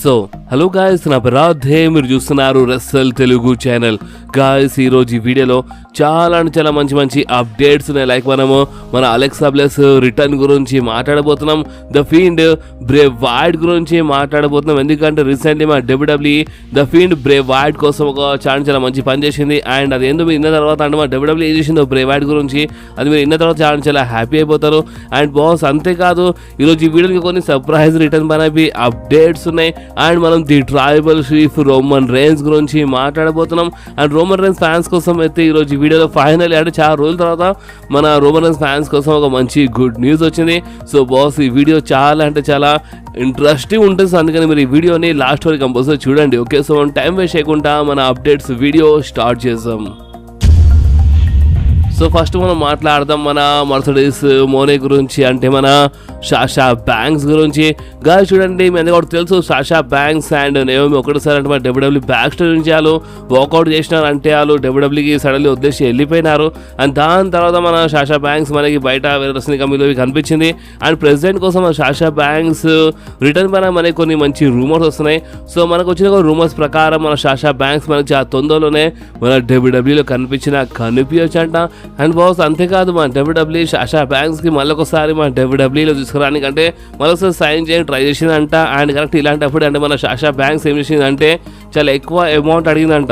So hello guys, నా రాధే, మీరు చూస్తున్నారు రెస్సల్ తెలుగు ఛానల్. గాయస్, ఈరోజు ఈ వీడియోలో చాలా అంటే చాలా మంచి మంచి అప్డేట్స్ ఉన్నాయి. లైక్ మనము మన అలెక్సా బ్లెస్ రిటర్న్ గురించి మాట్లాడబోతున్నాం. ద ఫీల్డ్ బ్రే వైడ్ గురించి మాట్లాడబోతున్నాం. ఎందుకంటే రీసెంట్లీ మా డబ్ల్యూడబ్ల్యూఈ ద ఫీల్డ్ బ్రే వైడ్ కోసం ఒక చాలా మంచి పని చేసింది. అండ్ అది ఏందో మీరు ఇన్న తర్వాత అంటే మా డబ్ల్యూడబ్ల్యూఈ ఏం చేసిందో బ్రే వైడ్ గురించి అది మీరు ఇన్న తర్వాత చాలా హ్యాపీ అయిపోతారు. అండ్ బాస్, అంతేకాదు ఈరోజు ఈ వీడియోకి కొన్ని సర్ప్రైజ్ రిటర్న్ పైన అప్డేట్స్ ఉన్నాయి. అండ్ మనం the tribal chief Roman rains గురించి మాట్లాడబోతున్నాం. అండ్ రోమన్ రేన్స్ ఫ్యాన్స్ కోసం అయితే ఈరోజు ఈ వీడియోలో ఫైనల్ అంటే చాలా రోజుల తర్వాత మన రోమన్ రేన్స్ ఫ్యాన్స్ కోసం ఒక మంచి గుడ్ న్యూస్ వచ్చింది. సో బాస్, ఈ వీడియో చాలా అంటే చాలా ఇంట్రెస్టింగ్ ఉంటుంది. సో అందుకని మీరు ఈ వీడియోని లాస్ట్ వరకు కంపల్సరీ చూడండి. ఓకే, సో మనం టైం వేస్ట్ చేయకుండా మన అప్డేట్స్ వీడియో స్టార్ట్ చేద్దాం. సో ఫస్ట్ మనం మాట్లాడదాం మన మర్సిడీస్ మోనే గురించి, అంటే మన సాషా బ్యాంక్స్ గురించి. గాయస్ చూడండి, మీ అందరికీ తెలుసు సాషా బ్యాంక్స్ అండ్ నేమీ ఒకటిసారి అంటే మన డబ్ల్యూడబ్ల్యూ బ్యాక్ స్టేజ్ నుంచి వాళ్ళు వాకౌట్ చేసినారు. అంటే వాళ్ళు డబ్ల్యూడబ్ల్యూకి సడన్లీ వదిలేసి వెళ్ళిపోయినారు. అండ్ దాని తర్వాత మన సాషా బ్యాంక్స్ మనకి బయట వేరే రెస్లింగ్ కంపెనీలో కనిపించింది. అండ్ ప్రెసిడెంట్ కోసం మన సాషా బ్యాంక్స్ రిటర్న్ పైన మనకి కొన్ని మంచి రూమర్స్ వస్తున్నాయి. సో మనకు వచ్చిన రూమర్స్ ప్రకారం మన సాషా బ్యాంక్స్ మనకి చాలా తొందరలోనే మన డబ్ల్యూడబ్ల్యూలో కనిపించంట. అండ్ బాస్, అంతేకాదు మన డబ్ల్యూడబ్ల్యూఈ సాషా బ్యాంక్స్కి మళ్ళొకసారి మన డబ్ల్యూడబ్ల్యూలో తీసుకురానికి అంటే మళ్ళొకసారి సైన్ చేయడానికి ట్రై చేసిందంట. అండ్ కరెక్ట్ ఇలాంటప్పుడు అంటే మన సాషా బ్యాంక్స్ ఏం చేసిందంటే చాలా ఎక్కువ అమౌంట్ అడిగిందంట.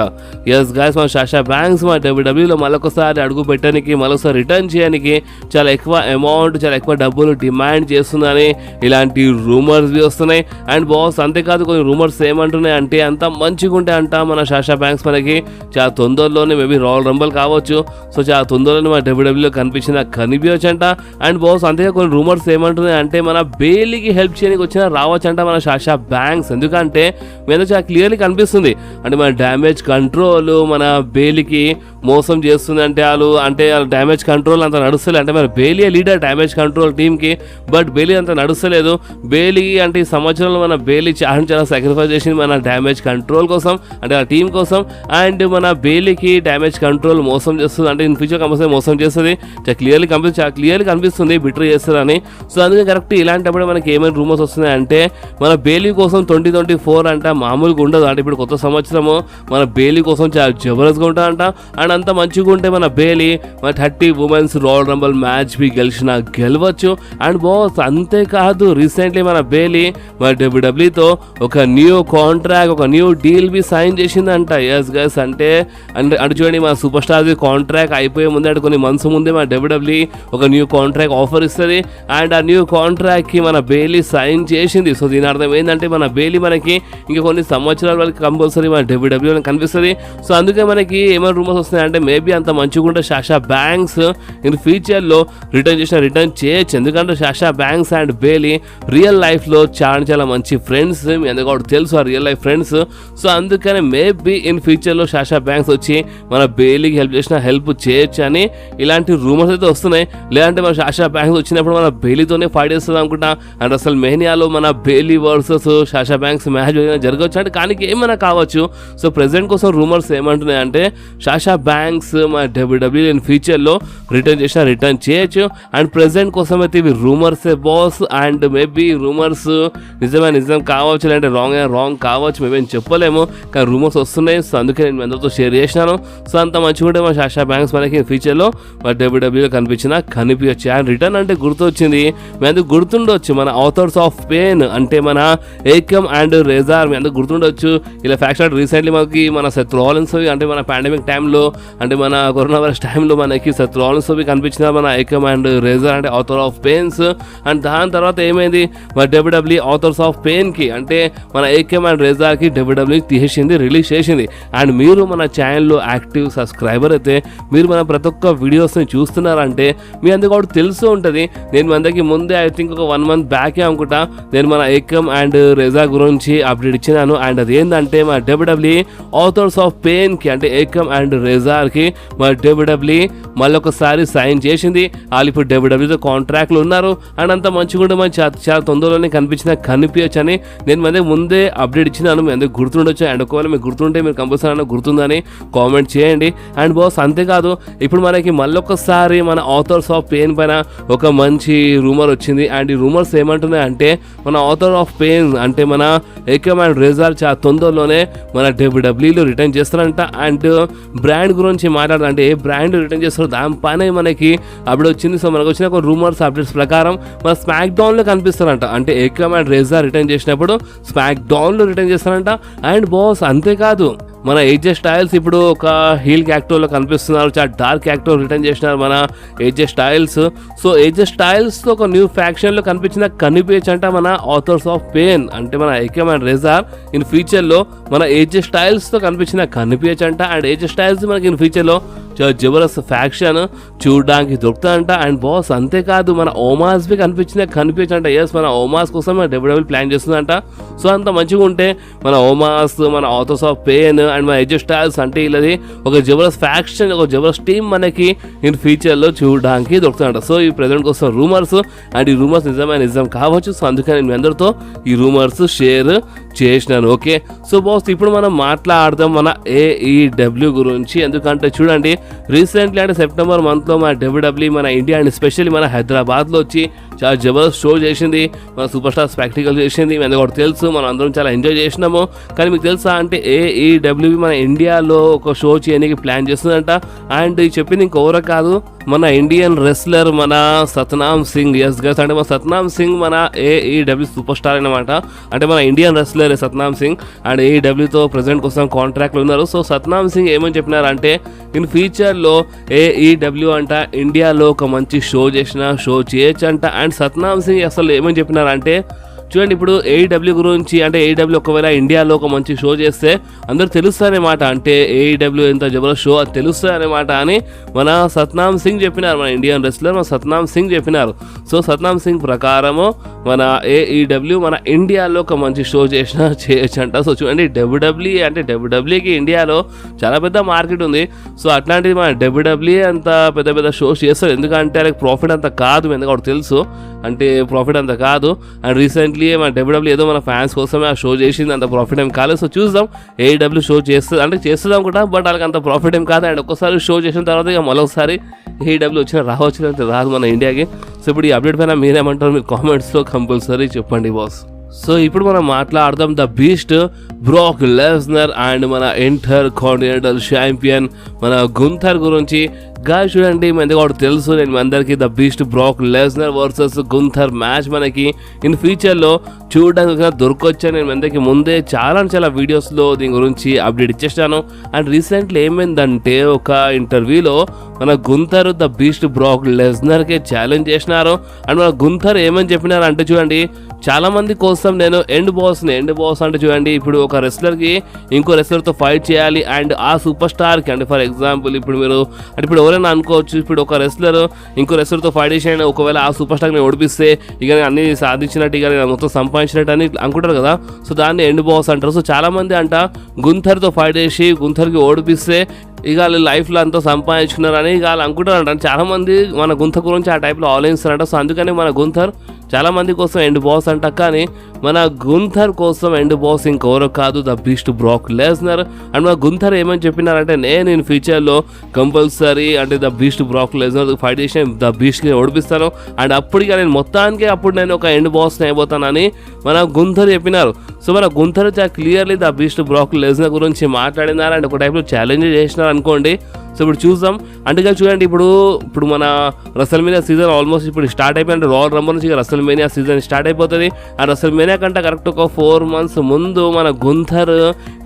ఎస్ గాయస్, మన సాషా బ్యాంక్స్ మన డబ్ల్యూడబ్ల్యూలో మళ్ళొకసారి అడుగు పెట్టడానికి మళ్ళొకసారి రిటర్న్ చేయడానికి చాలా ఎక్కువ అమౌంట్, చాలా ఎక్కువ డబ్బులు డిమాండ్ చేస్తుందని ఇలాంటి రూమర్స్ వస్తున్నాయి. అండ్ బాస్, అంతేకాదు కొన్ని రూమర్స్ ఏమంటున్నాయి అంటే అంత మంచిగా ఉంటే అంట మన సాషా బ్యాంక్స్ మనకి చాలా తొందరలోనే మేబీ రాయల్ రంబల్ కావచ్చు. సో చాలా తొందరలోనే మన డబ్ల్యూడబ్ల్యూలో కనిపించంట. అండ్ బాస్, అంతేగా కొన్ని రూమర్స్ ఏమంటున్నాయి అంటే మన బేలీకి హెల్ప్ చేయడానికి వచ్చినా రావచ్చంట మన సాషా బ్యాంక్స్. ఎందుకంటే మీద చాలా క్లియర్లీ కనిపిస్తుంది అంటే మన డ్యామేజ్ కంట్రోల్ మన బేలీకి మోసం చేస్తుంది. అంటే వాళ్ళు డ్యామేజ్ కంట్రోల్ అంత నడుస్తలేదు. అంటే మన బేలీ లీడర్ డ్యామేజ్ కంట్రోల్ టీమ్కి, బట్ బేలీ అంత నడుస్తలేదు. బేలీ అంటే ఈ సంవత్సరంలో మన బేలీ చాలా సాక్రిఫైస్ చేసింది మన డ్యామేజ్ కంట్రోల్ కోసం, అంటే ఆ టీం కోసం. అండ్ మన బేలీకి డ్యామేజ్ కంట్రోల్ మోసం చేస్తుంది, అంటే ఇన్ ఫ్యూచర్ కంపల్సరీ మోసం చేస్తుంది. చాలా క్లియర్లీ కనిపిస్తుంది బిట్రీ చేస్తుందని. సో అందుకే కరెక్ట్ ఇలాంటప్పుడు మనకి ఏమైనా రూమర్స్ వస్తున్నాయి అంటే మన బేలీ కోసం 2024 అంట మామూలుగా ఉండదు. అంటే ఇప్పుడు కొత్త సంవత్సరము మన బేలీ కోసం చాలా జబర్దస్త్గా ఉంటుందంట. అండ్ అంత మంచిగా ఉంటే మన బేలీ మన 30 ఉమెన్స్ రాయల్ రంబల్ మ్యాచ్ గెలవచ్చు. అండ్ బాస్, అంతేకాదు రీసెంట్లీ మన బేలీ మన డబ్ల్యూడబ్ల్యూతో ఒక న్యూ కాంట్రాక్ట్, ఒక న్యూ డీల్ సైన్ చేసిందంట. ఎస్ గైస్, అంటే చూడండి మన సూపర్ స్టార్ కాంట్రాక్ట్ అయిపోయే ముందే అంటే కొన్ని మంత్స్ ముందే మన డబ్ల్యూడబ్ల్యూఈ ఒక న్యూ కాంట్రాక్ట్ ఆఫర్ ఇస్తుంది. అండ్ ఆ న్యూ కాంట్రాక్ట్కి మన బేలీ సైన్ చేసింది. సో దీని అర్థం ఏంటంటే మన బేలీ మనకి ఇంకా కొన్ని సంవత్సరాల వరకు కంపల్సరీ మన డబ్ల్యూడబ్ల్యూలో కనిపిస్తుంది. సో అందుకే మనకి ఏమైనా రూమర్స్ వస్తున్నాయి అంటే మేబీ అంత మంచిగా ఉంటే సాషా బ్యాంక్స్ ఇన్ ఫ్యూచర్లో రిటర్న్ చేయొచ్చు. ఎందుకంటే సాషా బ్యాంక్స్ అండ్ బేలీ రియల్ లైఫ్లో చాలా మంచి ఫ్రెండ్స్. మీ అందరికీ తెలుసు ఆ రియల్ లైఫ్ ఫ్రెండ్స్. సో అందుకని మేబీ ఇన్ ఫ్యూచర్లో సాషా బ్యాంక్స్ వచ్చి మన బేలీకి హెల్ప్ చేయొచ్చు అని ఇలాంటి రూమర్స్ అయితే వస్తున్నాయి. లేదంటే మన సాషా బ్యాంక్స్ వచ్చినప్పుడు మన బేలీతోనే ఫైట్ చేస్తుంది అనుకుంటా. అండ్ అసలు మెహనియాలో మన బేలీ వర్సెస్ సాషా బ్యాంక్స్ మ్యాచ్ జరగవచ్చు అంటే కానీ ఏమైనా కావచ్చు. సో ప్రెసిడెంట్ కోసం రూమర్స్ ఏమంటున్నాయి అంటే సాషా బ్యాంక్స్ మన డబ్ల్యూడబ్ల్యూ ఇన్ ఫ్యూచర్లో రిటర్న్ చేయొచ్చు. అండ్ ప్రెసిడెంట్ కోసం అయితే ఇవి రూమర్సే బాస్. అండ్ మేబీ రూమర్స్ నిజం కావచ్చు, లేదంటే రాంగ్ కావచ్చు, మేబీ చెప్పలేము, కానీ రూమర్స్ వస్తున్నాయి. సో అందుకే నేను అందరితో షేర్ చేసినాను. సో అంత మంచిగా ఉంటే మన సాషా బ్యాంక్స్ మనకి ఫ్యూచర్లో మన డబ్ల్యూడబ్ల్యూలో కనిపించచ్చు. అండ్ రిటర్న్ అంటే గుర్తొచ్చింది, మీ అందరికి గుర్తుండొచ్చు మన ఆథర్స్ ఆఫ్ పెయిన్ అంటే మన ఏకమ్ అండ్ రేజార్. మీ అందరికి గుర్తుండొచ్చు ఇలా ఫ్యాక్షన్ రీసెంట్లీ మనకి మన సెత్ రాలిన్స్ అంటే మన పాండమిక్ టైంలో అంటే మన కరోనా వైరస్ టైంలో మనకి సెత్ రాలిన్స్ కనిపించిన మన ఏకమ్ అండ్ రేజర్ అంటే ఆథర్ ఆఫ్ పెయిన్స్. అండ్ దాని తర్వాత ఏమైంది మన డబ్ల్యూడబ్ల్యూ ఆథర్స్ ఆఫ్ పెయిన్కి అంటే మన ఏకమ్ అండ్ రేజర్కి డబ్ల్యూడబ్ల్యూ రిలీజ్ చేసింది. అండ్ మీరు మన ఛానల్లో యాక్టివ్ సబ్స్క్రైబర్ అయితే మీరు మన ప్రతి ఒక్క వీడియోస్ని చూస్తున్నారంటే మీ అందరికీ కూడా తెలుస్తూ ఉంటుంది. నేను మీ అందరికీ ముందే ఐ థింక్ ఒక 1 month బ్యాకే అనుకుంటా నేను మన ఏకమ్ అండ్ రేజా గురించి అప్డేట్ ఇచ్చినాను. అండ్ అది ఏంటంటే మన డబ్ల్యూడబ్ల్యూ ఆథర్స్ ఆఫ్ పెయిన్కి అంటే ఏకమ్ అండ్ రేజా రెజార్కి మన డబ్ల్యూడబ్ల్యూఈ మళ్ళొకసారి సైన్ చేసింది. వాళ్ళు ఇప్పుడు డబ్ల్యూడబ్ల్యూతో కాంట్రాక్ట్లు ఉన్నారు. అండ్ అంత మంచిగా ఉంటే మనం చాలా తొందరలోనే కనిపించచ్చు అని నేను ముందే అప్డేట్ ఇచ్చినాను. మీ అందరికి గుర్తుండొచ్చు. అండ్ ఒకవేళ మీకు గుర్తుంటే మీరు కంపల్సరీ గుర్తుందని కామెంట్ చేయండి. అండ్ బాస్ అంతేకాదు, ఇప్పుడు మనకి మళ్ళొకసారి మన ఆథర్స్ ఆఫ్ పెయిన్ పైన ఒక మంచి రూమర్ వచ్చింది. అండ్ ఈ రూమర్స్ ఏమంటున్నాయి అంటే మన ఆథర్ ఆఫ్ పెయిన్ అంటే మన ఏకమ్ అండ్ రెజార్ చాలా తొందరలోనే మన డబ్ల్యూడబ్ల్యూలో రిటర్న్ చేస్తారంట. అండ్ బ్రాండ్ గురించి మాట్లాడాలంటే ఏ బ్రాండ్ రిటర్న్ చేస్తారో దానిపైన మనకి అప్పుడు వచ్చింది. సో మనకు వచ్చిన ఒక రూమర్స్ అప్డేట్స్ ప్రకారం మన స్మాక్ డౌన్లో కనిపిస్తారంట. అంటే ఏకమ్ అండ్ రెజార్ రిటర్న్ చేసినప్పుడు స్మాక్ డౌన్లో రిటర్న్ చేస్తారంట. అండ్ బాస్ అంతేకాదు, మన ఏజే స్టైల్స్ ఇప్పుడు ఒక హీల్ యాక్టర్లో కనిపిస్తున్నారు. చాలా డార్క్ యాక్టర్ రిటర్న్ చేసినారు మన ఏజే స్టైల్స్. సో ఏజే స్టైల్స్తో ఒక న్యూ ఫ్యాక్షన్లో కనిపించంట మన ఆథర్స్ ఆఫ్ పెయిన్ అంటే మన ఏకమ్ అండ్ రెజార్ ఇన్ ఫ్యూచర్లో మన ఏజే స్టైల్స్తో కనిపించంట. అండ్ ఏజే స్టైల్స్ మనకి ఇన్ ఫ్యూచర్లో చాలా జబర్దస్త్ ఫ్యాక్షన్ చూడడానికి దొరుకుతుందంట. అండ్ బాస్ అంతేకాదు, మన ఓమాస్ బి కనిపించంట. ఎస్, మన ఓమాస్ కోసం మన డబ్ల్యూడబ్ల్యూ ప్లాన్ చేస్తుందంట. సో అంత మంచిగా ఉంటే మన ఓమాస్, మన ఆథర్స్ ఆఫ్ పెయిన్ అండ్ మన ఏజే స్టైల్స్ అంటే ఇలాది ఒక జబర్దస్త్ ఫ్యాక్షన్, ఒక జబర్దస్త్ టీమ్ మనకి ఇన్ ఫ్యూచర్లో చూడడానికి దొరుకుతుందంట. సో ఈ ప్రెజెంట్ కోసం రూమర్స్, అండ్ ఈ రూమర్స్ నిజం కావచ్చు. సో అందుకని నేను అందరితో ఈ రూమర్స్ షేర్ చేసినాను. ఓకే, సో బాస్ ఇప్పుడు మనం మాట్లాడదాం మన AEW గురించి. ఎందుకంటే చూడండి, రీసెంట్లీ అంటే సెప్టెంబర్ మంత్లో మన డబ్ల్యూడబ్ల్యూఈ మన ఇండియా అండ్ ఎస్పెషల్లీ మన హైదరాబాద్లో వచ్చి చాలా జబర్దస్త్ షో చేసింది. మన సూపర్ స్టార్ స్పెక్టికల్ చేసింది. మీ అందరికీ తెలుసు, మనం అందరం చాలా ఎంజాయ్ చేసినాము. కానీ మీకు తెలుసా అంటే AEW మన ఇండియాలో ఒక షో చేయడానికి ప్లాన్ చేస్తుందంట. అండ్ చెప్పింది ఇంకెవరో కాదు, మన ఇండియన్ రెస్లర్ మన సత్నామ్ సింగ్. ఎస్ గైస్, అంటే మన సత్నామ్ సింగ్ మన AEW సూపర్ స్టార్ అనమాట. అంటే మన Indian wrestler Satnam Singh and AEWతో ప్రెజెంట్ కోసం కాంట్రాక్ట్లు ఉన్నారు. సో సత్నామ్ సింగ్ ఏమని చెప్పినారంటే ఇన్ ఫ్యూచర్లో AEW అంట ఇండియాలో ఒక మంచి షో చేయొచ్చు అంట. అండ్ సత్నామ్ సింగ్ అసలు ఏమని చెప్పినారంటే చూడండి, ఇప్పుడు AEW గురించి అంటే AEW ఒకవేళ ఇండియాలో ఒక మంచి షో చేస్తే అందరూ తెలుస్తారనమాట. అంటే AEW ఎంత జబర్దస్త్ షో అది తెలుస్తారనమాట అని మన సత్నామ్ సింగ్ చెప్పినారు. మన ఇండియన్ రెస్లర్ మన సత్నామ్ సింగ్ చెప్పినారు. సో సత్నామ్ సింగ్ ప్రకారము మన AEW మన ఇండియాలో ఒక మంచి షో చేయొచ్చు అంట. సో చూడండి, డబ్ల్యూడబ్ల్యూకి ఇండియాలో చాలా పెద్ద మార్కెట్ ఉంది. సో అట్లాంటిది మన డబ్ల్యూడబ్ల్యూఈ అంత పెద్ద షోస్ చేస్తారు. ఎందుకంటే వాళ్ళకి ప్రాఫిట్ అంత కాదు, ఎందుకంటే తెలుసు అంటే ప్రాఫిట్ అంత కాదు. అండ్ రీసెంట్లీ మన డబ్ల్యూడబ్ల్యూ ఏదో మన ఫ్యాన్స్ కోసమే ఆ షో చేసింది, అంత ప్రాఫిట్ ఏం కాలేదు. సో చూద్దాం AEW షో చేస్తుంది అనుకుంటా, బట్ వాళ్ళకి అంత ప్రాఫిట్ ఏం కాదు. అండ్ ఒక్కసారి షో చేసిన తర్వాత ఇక మరొకసారి AEW రాదు మన ఇండియాకి. సో ఇప్పుడు ఈ అప్డేట్ పైన మీరేమంటారు? మీరు కామెంట్స్లో కంపల్సరీ చెప్పండి బాస్. సో ఇప్పుడు మనం మాట్లాడదాం the beast Brock Lesnar and మన ఇంటర్ కాంటినెంటల్ ఛాంపియన్ మన గుంథర్ గురించి. గాయస్ చూడండి, మన కూడా తెలుసు, నేను అందరికీ the beast Brock Lesnar versus Gunther match మనకి ఇన్ ఫ్యూచర్లో చూడడానికి దొరకొచ్చాను. నేను అందరికీ ముందే చాలా వీడియోస్లో దీని గురించి అప్డేట్ ఇచ్చేస్తాను. అండ్ రీసెంట్లీ ఏమైందంటే ఒక ఇంటర్వ్యూలో మన గుంథర్ ద బీస్ట్ బ్రాక్ లెస్నర్కి ఛాలెంజ్ చేసినారు. అండ్ మన గుంథర్ ఏమని చెప్పినారు అంటే చూడండి, చాలా మంది కోసం నేను ఎండ్ బాస్ అంటే చూడండి, ఇప్పుడు ఒక రెస్లర్కి ఇంకో రెస్లర్తో ఫైట్ చేయాలి. అండ్ ఆ సూపర్ స్టార్కి అంటే ఫర్ ఎగ్జాంపుల్ ఇప్పుడు మీరు అంటే ఇప్పుడు ఎవరైనా అనుకోవచ్చు, ఇప్పుడు ఒక రెస్లర్ ఇంకో రెస్లర్తో ఫైట్ చేసి ఒకవేళ ఆ సూపర్ స్టార్ని ఓడిపిస్తే ఇక అన్ని సాధించినట్టు, ఇక మొత్తం సంపాదించినట్టు అని అనుకుంటారు కదా. సో దాన్ని ఎండ్ బాస్ అంటారు. సో చాలా మంది అంట గుంథర్తో ఫైట్ చేసి గుంథర్కి ఓడిపిస్తే ఇక వాళ్ళు లైఫ్లో అంతా సంపాదించుకున్నారని ఇక వాళ్ళు అనుకుంటారంట. చాలా మంది మన గుంథర్ గురించి ఆ టైప్లో ఆలోచిస్తారంట. సో అందుకని మన గుంథర్ చాలా మంది కోసం ఎండ్ బాస్ అంట. కానీ మన గుంథర్ కోసం ఎండ్ బాస్ ఇంకెవరో కాదు, the beast Brock Lesnar. And మన గుంథర్ ఏమని చెప్పినారంటే నేను ఫ్యూచర్లో కంపల్సరీ అంటే the beast Brock Lesnar fight చేసి ద బీస్ట్కి ఓడిపిస్తాను. అండ్ అప్పటికి నేను మొత్తానికి నేను ఒక ఎండ్ బాస్ని అయిపోతానని మన గుంథర్ చెప్పినారు. సో మన గుంథర్ చాలా clearly the beast Brock Lesnar గురించి మాట్లాడినారు. అండ్ ఒక టైప్లో ఛాలెంజ్ చేసినారు అనుకోండి. సో ఇప్పుడు చూద్దాం. అంటే చూడండి, ఇప్పుడు మన రెసల్మేనియా సీజన్ ఆల్మోస్ట్ ఇప్పుడు స్టార్ట్ అయిపోయింది. రాయల్ రంబల్ నుంచి రెసల్మేనియా సీజన్ స్టార్ట్ అయిపోతుంది. ఆ రెసల్మేనియా కంటే కరెక్ట్ ఒక 4 months ముందు మన గుంథర్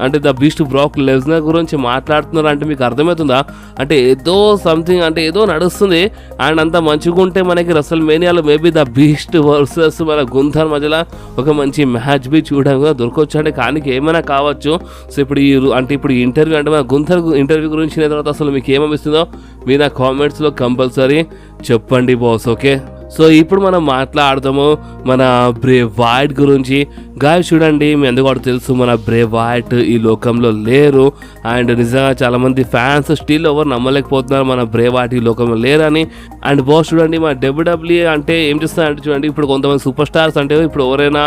అంటే ద బీస్ట్ బ్రాక్ లెస్నర్ గురించి మాట్లాడుతున్నారు. అంటే మీకు అర్థమవుతుందా? అంటే ఏదో సంథింగ్ అంటే ఏదో నడుస్తుంది. అండ్ అంత మంచిగా ఉంటే మనకి రెసల్మేనియాలో మేబీ ద బీస్ట్ వర్సెస్ మన గుంథర్ మధ్యలో ఒక మంచి మ్యాచ్ బి చూడడానికి దొరకవచ్చు. అంటే కానీ ఏమైనా కావచ్చు. సో ఇప్పుడు ఈ ఇంటర్వ్యూ అంటే మన గుంథర్ ఇంటర్వ్యూ గురించి తర్వాత అసలు మీకు ఏమనిపిస్తుందో మీరు నా కామెంట్స్లో కంపల్సరీ చెప్పండి బాస్. ఓకే. సో ఇప్పుడు మనం మాట్లాడదాము మన బ్రే వైట్ గురించి. గాయస్ చూడండి, మీ ఎందుకు కూడా తెలుసు మన బ్రే వైట్ ఈ లోకంలో లేరు. అండ్ నిజంగా చాలా మంది ఫ్యాన్స్ స్టిల్ ఎవరు నమ్మలేకపోతున్నారు మన బ్రే వైట్ ఈ లోకంలో లేరని. అండ్ బాస్ చూడండి, మన డబ్ల్యూడబ్ల్యూఈ అంటే ఏం చేస్తారంటే చూడండి, ఇప్పుడు కొంతమంది సూపర్ స్టార్స్ అంటే ఇప్పుడు ఎవరైనా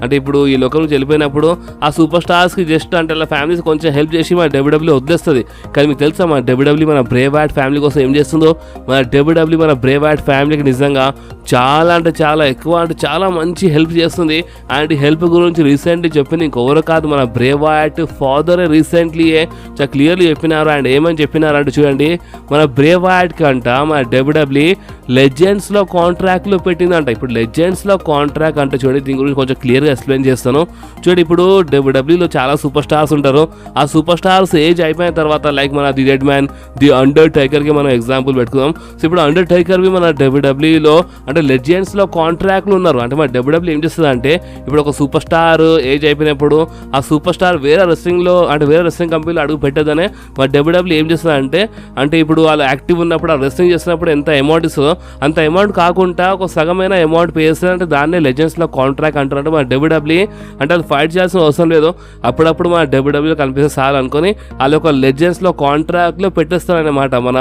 అంటే ఇప్పుడు ఈ లోకం నుంచి వెళ్ళిపోయినప్పుడు ఆ సూపర్ స్టార్స్కి జస్ట్ అంటే అలా ఫ్యామిలీస్ కొంచెం హెల్ప్ చేసి మన డబ్ల్యూడబ్ల్యూ వదిలేస్తుంది. కానీ మీకు తెలుసా మన డబ్ల్యూడబ్ల్యూ మన బ్రే వైట్ ఫ్యామిలీ కోసం ఏం చేస్తుందో? మన డబ్ల్యూడబ్ల్యూ మన బ్రే వైట్ ఫ్యామిలీకి నిజంగా చాలా అంటే చాలా ఎక్కువ అంటే చాలా మంచి హెల్ప్ చేస్తుంది. అండ్ ఈ హెల్ప్ గురించి రీసెంట్లీ చెప్పింది ఇంకెవరు కాదు, మన బ్రే వైట్ ఫాదర్ రీసెంట్లీయే చాలా క్లియర్లీ చెప్పినారు. అండ్ ఏమని చెప్పినారంటే చూడండి, మన బ్రే వైట్ కంట మన డబ్ల్యూడబ్ల్యూఈ లెజెండ్స్లో కాంట్రాక్ట్లో పెట్టిందంట. ఇప్పుడు లెజెండ్స్లో కాంట్రాక్ట్ అంటే చూడండి, దీని గురించి కొంచెం క్లియర్గా ఎక్స్ప్లెయిన్ చేస్తాను. చూడండి, ఇప్పుడు డబ్ల్యూడబ్ల్యూలో చాలా సూపర్ స్టార్స్ ఉంటారు. ఆ సూపర్ స్టార్స్ ఏజ్ అయిపోయిన తర్వాత లైక్ మన ది రెడ్ మ్యాన్, ది అండర్ టైకర్కి మనం ఎగ్జాంపుల్ పెట్టుకుందాం. సో ఇప్పుడు అండర్ టైకర్వి మన డబ్ల్యూడబ్ల్యూలో అంటే లెజెండ్స్లో కాంట్రాక్ట్లు ఉన్నారు. అంటే మన డబ్ల్యూడబ్ల్యూ ఏం చేస్తుంది అంటే ఇప్పుడు ఒక సూపర్ స్టార్ ఏజ్ అయిపోయినప్పుడు ఆ సూపర్ స్టార్ వేరే రెస్లింగ్లో అంటే వేరే రెస్లింగ్ కంపెనీలో అడుగు పెట్టదని మన డబ్ల్యూడబ్ల్యూ ఏం చేస్తుంది అంటే ఇప్పుడు వాళ్ళు యాక్టివ్ ఉన్నప్పుడు ఆ రెస్లింగ్ చేస్తున్నప్పుడు ఎంత అమౌంట్ ఇస్తుందో అంత అమౌంట్ కాకుండా ఒక సగమైన అమౌంట్ పే చేస్తుంది. అంటే దాన్నే లెజెండ్స్లో కాంట్రాక్ట్ అంటారు. అంటే మన డబ్ల్యూడబ్ల్యూ అంటే అది ఫైట్ చేయాల్సిన అవసరం లేదు, అప్పుడప్పుడు మన డబ్ల్యూడబ్ల్యూ కనిపిస్తే సార్ అనుకొని వాళ్ళు ఒక లెజెండ్స్లో కాంట్రాక్ట్లో పెట్టేస్తారనమాట మన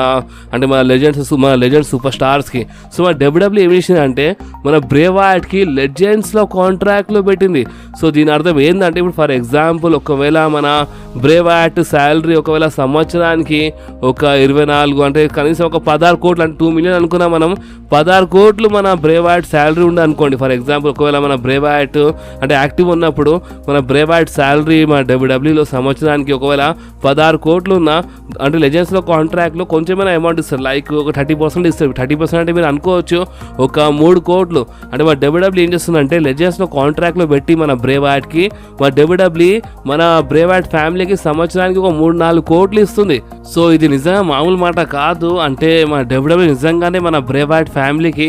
అంటే మన లెజెండ్స్ సూపర్ స్టార్స్కి. సో మన డబ్ల్యూడబ్ల్యూ ఏం చేసిందంటే మన బ్రే వైట్కి లెజెండ్స్లో కాంట్రాక్ట్లో పెట్టింది. సో దీని అర్థం ఏంటంటే ఇప్పుడు ఫర్ ఎగ్జాంపుల్ ఒకవేళ మన బ్రే వైట్ శాలరీ ఒకవేళ సంవత్సరానికి ఒక 24 అంటే కనీసం ఒక 16 కోట్లు అంటే 2 మిలియన్ అనుకున్నా మనం 16 కోట్లు మన బ్రే వైట్ శాలరీ ఉంది అనుకోండి. ఫర్ ఎగ్జాంపుల్ ఒకవేళ మన బ్రే వైట్ అంటే యాక్టివ్ ఉన్నప్పుడు మన బ్రే వైట్ శాలరీ మన డబ్ల్యూడబ్ల్యూలో సంవత్సరానికి ఒకవేళ 16 కోట్లు ఉన్నా అంటే లెజెండ్స్లో కాంట్రాక్ట్లో కొంచెమైనా అమౌంట్ ఇస్తారు, లైక్ ఒక 30% ఇస్తారు. 30% అంటే మీరు అనుకోవచ్చు ఒక 3 కోట్లు. అంటే మన డబ్ల్యూడబ్ల్యూ ఏం చేస్తుందంటే లెజెండ్స్లో కాంట్రాక్ట్లో పెట్టి మన బ్రే వైట్కి మన డబ్ల్యూడబ్ల్యూ మన బ్రే వైట్ ఫ్యామిలీకి సంవత్సరానికి ఒక 3-4 కోట్లు ఇస్తుంది. సో ఇది నిజంగా మామూలు మాట కాదు. అంటే మన డబ్ల్యూడబ్ల్యూ నిజంగానే మన బ్రే వైట్ ఫ్యామిలీకి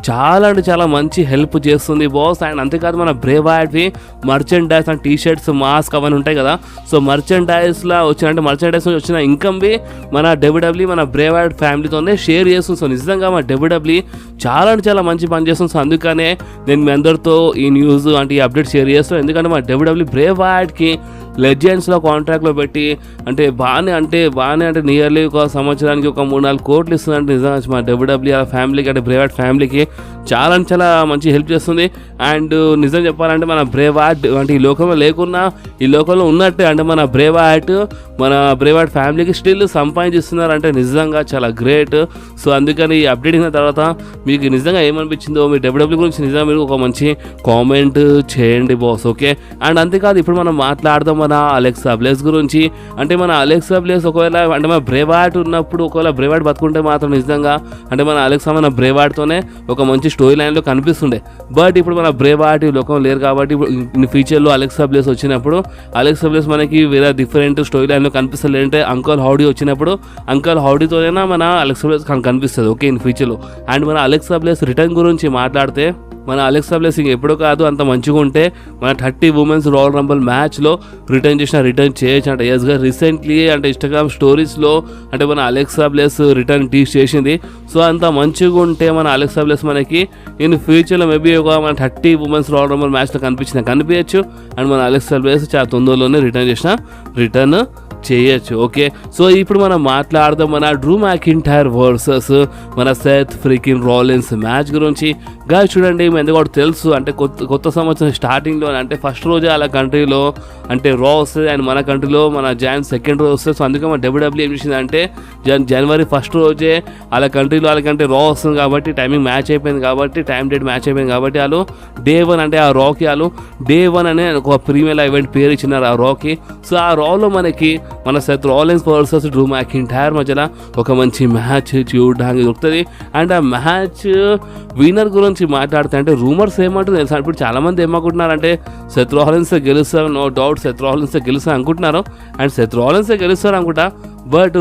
చాలా అంటే చాలా మంచి హెల్ప్ చేస్తుంది బాస్. అండ్ అంతేకాదు మన బ్రే వైట్వి మర్చెండైజ్ అండ్ టీషర్ట్స్ మాస్క్ అవన్నీ ఉంటాయి కదా. సో మర్చెండైజ్లో మర్చెండైజ్ నుంచి వచ్చిన ఇన్కమ్వి మన డబ్ల్యూడబ్ల్యూ మన బ్రే వైట్ ఫ్యామిలీతోనే షేర్ చేస్తుంది. సో నిజంగా మన డబ్ల్యూడబ్ల్యూ చాలా అంటే చాలా మంచి పని చేస్తుంది. సో అందుకనే నేను మీ అందరితో ఈ న్యూస్ అంటే ఈ అప్డేట్ షేర్ చేస్తాను. ఎందుకంటే మా డబ్ల్యూడబ్ల్యూ బ్రే వైట్కి లెజెండ్స్లో కాంట్రాక్ట్లో పెట్టి అంటే బాగానే నియర్లీ ఒక సంవత్సరానికి ఒక 3-4 కోట్లు ఇస్తుందంటే నిజంగా మా డబ్ల్యూడబ్ల్యూ ఫ్యామిలీకి అంటే బ్రే వైట్ ఫ్యామిలీకి చాలా అంటే చాలా మంచి హెల్ప్ చేస్తుంది. అండ్ నిజం చెప్పాలంటే మన బ్రే వైట్ అంటే ఈ లోకంలో లేకున్నా ఈ లోకంలో ఉన్నట్టే అంటే మన బ్రే వైట్ ఫ్యామిలీకి స్టిల్ సంపాదిస్తున్నారు అంటే నిజంగా చాలా గ్రేట్. సో అందుకని ఈ అప్డేట్ అయిన తర్వాత మీకు నిజంగా ఏమనిపించిందో మీ డబ్ల్యూడబ్ల్యూ గురించి నిజంగా మీరు ఒక మంచి కామెంట్ చేయండి బాస్. ఓకే, అండ్ అంతేకాదు ఇప్పుడు మనం మాట్లాడదాం మన అలెక్సా బ్లెస్ గురించి. అంటే మన అలెక్సా బ్లెస్ ఒకవేళ అంటే మన బ్రే వైట్ ఉన్నప్పుడు ఒకవేళ బ్రే వైట్ బతుకుంటే మాత్రం నిజంగా అంటే మన అలెక్సా మన బ్రే వైట్తోనే ఒక మంచి స్టోరీ లైన్లో కనిపిస్తుండే. బట్ ఇప్పుడు మన బ్రే వైట్ లోకం లేరు కాబట్టి ఇప్పుడు ఫ్యూచర్లో అలెక్సా బ్లెస్ వచ్చినప్పుడు అలెక్సా బ్లెస్ మనకి వేరే డిఫరెంట్ స్టోరీ లైన్లో కనిపిస్తుంది. అంటే అంకల్ హౌడీ వచ్చినప్పుడు అంకల్ హౌడీతోనైనా మన అలెక్సా బ్లెస్ కనిపిస్తుంది. ఓకే, ఇన్ ఫ్యూచర్లో. అండ్ మన అలెక్సా బ్లెస్ రిటర్న్ గురించి మాట్లాడితే మన అలెక్సా బ్లెస్ ఎప్పుడూ కాదు అంత మంచిగా ఉంటే మన 30 ఉమెన్స్ రాయల్ రంబుల్ మ్యాచ్లో రిటర్న్ చేయొచ్చు అంట. ఎస్గా రీసెంట్లీ అంటే ఇన్స్టాగ్రామ్ స్టోరీస్లో అంటే మన అలెక్సా బ్లెస్ రిటర్న్ టీచ్ చేసింది. సో అంత మంచిగా ఉంటే మన అలెక్సా బ్లెస్ మనకి ఇన్ ఫ్యూచర్లో మేబీ ఒక మన 30 ఉమెన్స్ రాయల్ రంబుల్ మ్యాచ్లో కనిపించచ్చు. అండ్ మన అలెక్సా బ్లెస్ చాలా తొందరలోనే రిటర్న్ చేయొచ్చు. ఓకే, సో ఇప్పుడు మనం మాట్లాడదాం మన డ్రూ మ్యాకింటైర్ వర్సెస్ మన సెత్ ఫ్రీకిన్ రాలిన్స్ మ్యాచ్ గురించి. గాయస్ చూడండి, మీ ఎందుకు తెలుసు అంటే కొత్త సంవత్సరం స్టార్టింగ్లో అంటే ఫస్ట్ రోజే వాళ్ళ కంట్రీలో అంటే రా వస్తుంది అండ్ మన కంట్రీలో మన Jan 2nd రోజు వస్తుంది. సో అందుకే మన డబ్ల్యూడబ్ల్యూ ఏం చేసింది అంటే జనవరి 1st రోజే వాళ్ళ కంట్రీలో వాళ్ళకంటే రా వస్తుంది కాబట్టి టైమింగ్ మ్యాచ్ అయిపోయింది కాబట్టి టైం డేట్ మ్యాచ్ అయిపోయింది కాబట్టి వాళ్ళు Day 1 అంటే ఆ రాకి వాళ్ళు Day 1 అనే ఒక ప్రీమియర్ ఈవెంట్ పేరు ఇచ్చినారు ఆ రాకి. సో ఆ రాలో మనకి మన Seth Rollins versus Drew McIntyre మధ్యలో ఒక మంచి మ్యాచ్ చూడడానికి దొరుకుతుంది. అండ్ ఆ మ్యాచ్ విన్నర్ గురించి మాట్లాడితే అంటే రూమర్స్ ఏమంటుంది తెలుసా, ఇప్పుడు చాలామంది ఏమనుకుంటున్నారంటే సెత్ రాలిన్స్ గెలుస్తారు, నో డౌట్ సెత్ రాలిన్స్ గెలుస్తారు అనుకుంటున్నారు. అండ్ సెత్ రాలిన్స్ గెలుస్తారు అనుకుంటా. బట్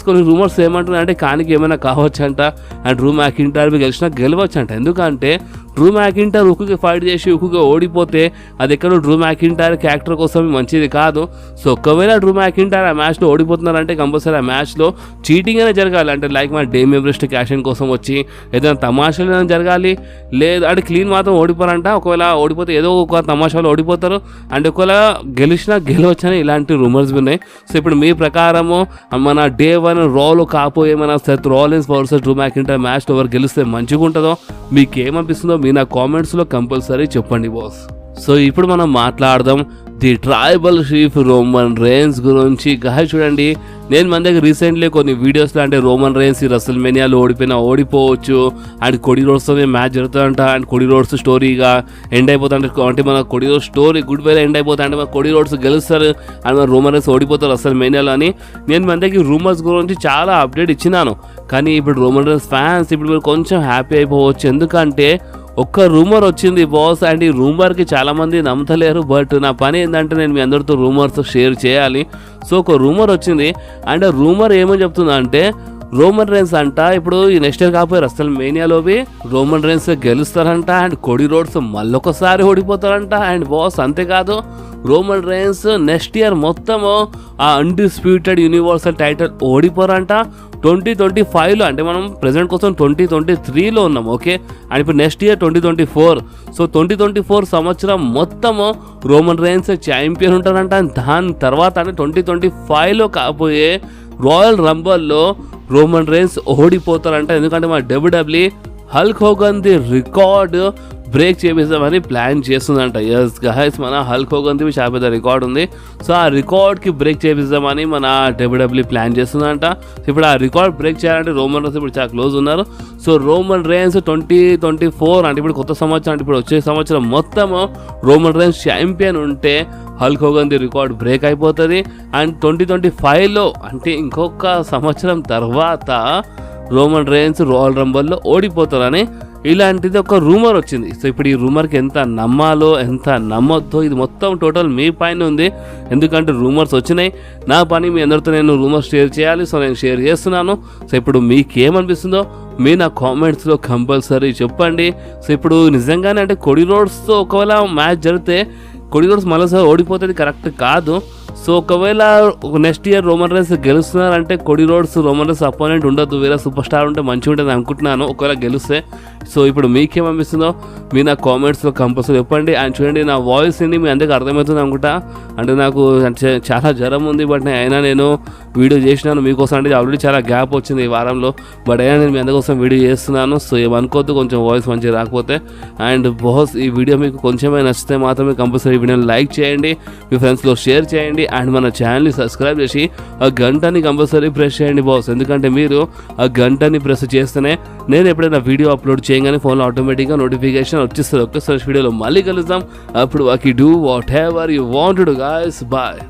కొన్ని రూమర్స్ ఏమంటున్నాయంటే కానికి ఏమైనా కావచ్చంట అండ్ డ్రూ మ్యాకింటైర్ గెలిచినా గెలవచ్చంట. ఎందుకంటే డ్రూ మ్యాకింటైర్ ఉక్కుకి ఫైట్ చేసి ఉక్కుగా ఓడిపోతే అది ఎక్కడో డ్రూ మ్యాకింటైర్ క్యారెక్టర్ కోసం మంచిది కాదు. సో ఒకవేళ డ్రూ మ్యాకింటైర్ ఆ మ్యాచ్లో ఓడిపోతున్నారంటే కంపల్సరీ ఆ మ్యాచ్లో చీటింగ్ అనేది జరగాలి. అంటే లైక్ మన డేమ్ ఎవరెస్ట్ క్యాషన్ కోసం వచ్చి ఏదైనా తమాషాలు ఏదైనా జరగాలి. లేదు అంటే క్లీన్ మాత్రం ఓడిపోరంట. ఒకవేళ ఓడిపోతే ఏదో ఒక తమాషాలు ఓడిపోతారు అండ్ ఒకవేళ గెలిచినా గెలవచ్చని ఇలాంటి రూమర్స్ ఉన్నాయి. సో ఇప్పుడు మీ ప్రకారము మన డే 1 రాలో కాపోయే మన Seth Rollins versus Drew McIntyre మ్యాచ్లో ఎవరు గెలిస్తే మంచిగా ఉంటుందో మీకు ఏమనిపిస్తుందో మీ నా కామెంట్స్లో కంపల్సరీ చెప్పండి బాస్. సో ఇప్పుడు మనం మాట్లాడదాం the tribal chief Roman rains గురించి. గాయ చూడండి, నేను మన దగ్గర రీసెంట్లీ కొన్ని వీడియోస్లో అంటే రోమన్ రేన్స్ ఈ రసల్మేనియాలో ఓడిపోవచ్చు అండ్ కొడి రోడ్స్తో మ్యాచ్ జరుగుతుందంట అండ్ కొడి రోడ్స్ స్టోరీగా ఎండ్ అయిపోతుందంటే అంటే మన కొడి రోడ్స్ స్టోరీ గుడ్ వేలో ఎండ్ అయిపోతా అంటే మన కొడి రోడ్స్ గెలుస్తారు అండ్ మన రోమన్ రేన్స్ ఓడిపోతారు రసల్మేనియాలో అని నేను మన దగ్గర రూమర్స్ గురించి చాలా అప్డేట్ ఇచ్చినాను. కానీ ఇప్పుడు రోమన్ రేన్స్ ఫ్యాన్స్ ఇప్పుడు మీరు కొంచెం హ్యాపీ అయిపోవచ్చు. ఎందుకంటే ఒక్క రూమర్ వచ్చింది బాస్ అండ్ ఈ రూమర్కి చాలామంది నమ్మతలేరు. బట్ నా పని ఏంటంటే నేను మీ అందరితో రూమర్స్ షేర్ చేయాలి. సో ఒక రూమర్ వచ్చింది అండ్ ఆ రూమర్ ఏమని చెప్తుందంటే రోమన్ రేన్స్ అంట ఇప్పుడు ఈ నెక్స్ట్ ఇయర్ కాకపోయి రసల్మేనియాలోవి రోమన్ రేన్స్ గెలుస్తారంట అండ్ కొడి రోడ్స్ మళ్ళొకసారి ఓడిపోతారంట. అండ్ బాస్ అంతేకాదు రోమన్ రేన్స్ నెక్స్ట్ ఇయర్ మొత్తము ఆ అన్డిస్ప్యూటెడ్ యూనివర్సల్ టైటిల్ ఓడిపోరంట 2025లో. అంటే మనం ప్రెజెంట్ కోసం 2023లో ఉన్నాం ఓకే. అండ్ ఇప్పుడు నెక్స్ట్ ఇయర్ 2024. సో 2024 సంవత్సరం మొత్తము రోమన్ రేన్స్ ఛాంపియన్ ఉంటారంట. దాని తర్వాత అంటే 2025లో కాకపోయే రాయల్ రంబల్లో రోమన్ రేన్స్ ఓడిపోతారంట. ఎందుకంటే మన WWE Hulk Hogan the record break చేపిస్తామని ప్లాన్ చేస్తుందంట. ఎస్ గైస్, మన హల్క్ హోగన్ది చాలా పెద్ద రికార్డ్ ఉంది. సో ఆ రికార్డ్కి బ్రేక్ చేపిస్తామని మన డబ్ల్యూడబ్ల్యూఈ ప్లాన్ చేస్తుందంట. ఇప్పుడు ఆ రికార్డ్ బ్రేక్ చేయాలంటే రోమన్ రేన్స్ ఇప్పుడు చాలా క్లోజ్ ఉన్నారు. సో రోమన్ రేన్స్ 2024 అంటే ఇప్పుడు కొత్త సంవత్సరం అంటే ఇప్పుడు వచ్చే సంవత్సరం మొత్తము రోమన్ రేన్స్ ఛాంపియన్ ఉంటే హల్క్ హోగన్ది రికార్డ్ బ్రేక్ అయిపోతుంది. అండ్ 2025లో అంటే ఇంకొక సంవత్సరం తర్వాత రోమన్ రేన్స్ రాయల్ రంబల్లో ఓడిపోతారని ఇలాంటిది ఒక రూమర్ వచ్చింది. సో ఇప్పుడు ఈ రూమర్కి ఎంత నమ్మాలో ఎంత నమ్మొద్దో ఇది మొత్తం టోటల్ మీ పైన ఉంది. ఎందుకంటే రూమర్స్ వచ్చినాయి, నా పని మీ అందరితో నేను రూమర్స్ షేర్ చేయాలి. సో నేను షేర్ చేస్తున్నాను. సో ఇప్పుడు మీకేమనిపిస్తుందో మీ నా కామెంట్స్లో కంపల్సరీ చెప్పండి. సో ఇప్పుడు నిజంగానే అంటే కొడి రోడ్స్తో ఒకవేళ మ్యాచ్ జరిగితే కొడి రోడ్స్ మరోసారి ఓడిపోతుంది కరెక్ట్ కాదు. సో ఒకవేళ నెక్స్ట్ ఇయర్ రోమన్ రేన్స్ గెలుస్తున్నారంటే Cody Rhodes Roman rains opponent ఉండదు, వేరే సూపర్ స్టార్ ఉంటే మంచిగా ఉంటుంది అనుకుంటున్నాను ఒకవేళ గెలిస్తే. సో ఇప్పుడు మీకేమనిపిస్తుందో మీ నా కామెంట్స్లో కంపల్సరీ చెప్పండి. అండ్ చూడండి, నా వాయిస్ ఏంటి మీ అందరికీ అర్థమవుతుంది అనుకుంటా. అంటే నాకు చాలా జ్వరం ఉంది, బట్ అయినా నేను వీడియో చేసినాను మీకోసం. అంటే ఆల్రెడీ చాలా గ్యాప్ వచ్చింది ఈ వారంలో, బట్ అయినా నేను మీ అందరికోసం వీడియో చేస్తున్నాను. సో ఏమనుకోవద్దు కొంచెం వాయిస్ మంచిగా రాకపోతే. అండ్ బాస్, ఈ వీడియో మీకు కొంచెమే నచ్చితే మాత్రమే కంపల్సరీ ఈ వీడియోని లైక్ చేయండి, మీ ఫ్రెండ్స్లో షేర్ చేయండి అండ్ మన ఛానల్ని సబ్స్క్రైబ్ చేసి ఆ గంటని కంపల్సరీ ప్రెస్ చేయండి బాస్. ఎందుకంటే మీరు ఆ గంటని ప్రెస్ చేస్తేనే నేను ఎప్పుడైనా వీడియో అప్లోడ్ చేయగానే ఫోన్లో ఆటోమేటిక్గా నోటిఫికేషన్ వచ్చేస్తుంది. ఒక్కసారి వీడియోలో మళ్ళీ కలుద్దాం. అప్పుడు వాకి do whatever you want to guys. Bye.